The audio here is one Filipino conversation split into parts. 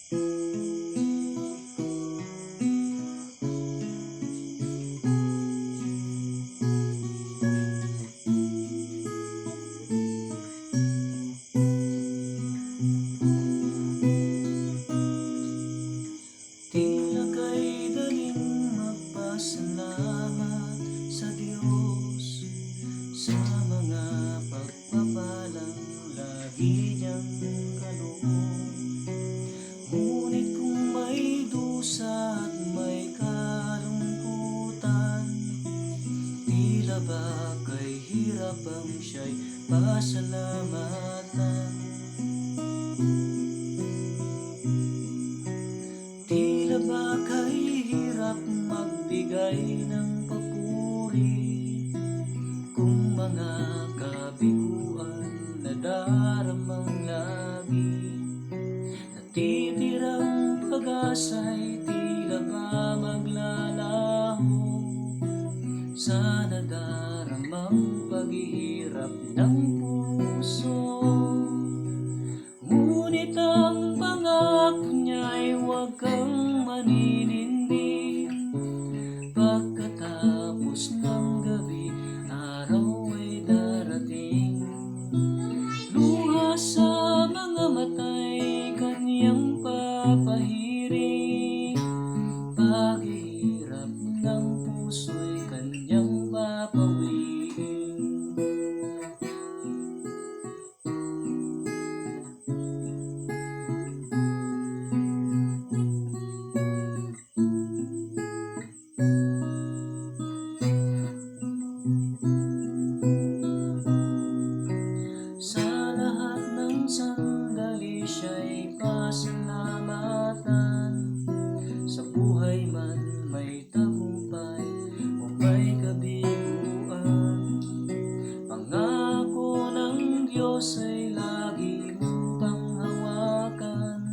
Tila kay daling magpasalamat sa Diyos sa mga pagpapalang lagi niyang kaloob. Ngunit kung may dusa at may kalungkutan, tila ba kay hirap ang siya'y pasalamatan. Tila ba kay hirap magbigay ng papuri kung mga kabiguan na daramang lagi? Natitirang pag-asa'y tila ba maglalaho sa nadaramang paghihirap ng puso. Ngunit ang pangako niya'y huwag kang maninindig. Pagkatapos ng gabi, araw ay darating. Luha sa mga mata'y kaniyang papahiring. Paghihirap ng puso'y kaniyang papawiin. Sa lahat ng sandali siya'y pasalamatan. Sa buhay man may tagumpay o may kabiguan, pangako ng Diyos ay lagi mong panghawakan.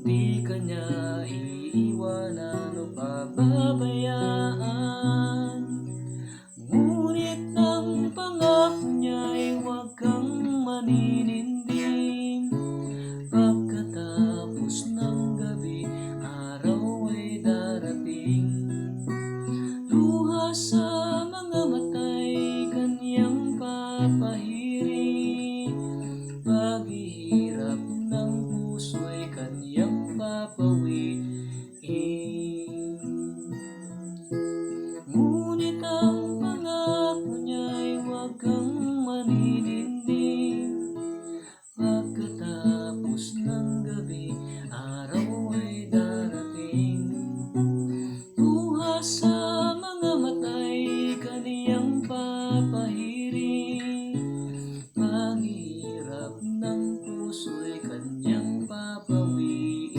Di ka niya iiwanan o pababayaan. Ngunit ang pangako niya'y huwag kang maninindig. Pagkatapos ng gabi, araw ay darating. Luha sa mga mata'y kaniyang papahiring. Paghihirap ng puso'y kaniyang papawiin. Ngunit ang pangako niya'y huwag kang maninindig. Pagkatapos ng gabi, araw ay darating. Luha sa mga mata'y kaniyang papahiring. Paghihirap ng puso'y kaniyang papawiin.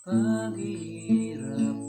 Paghihirap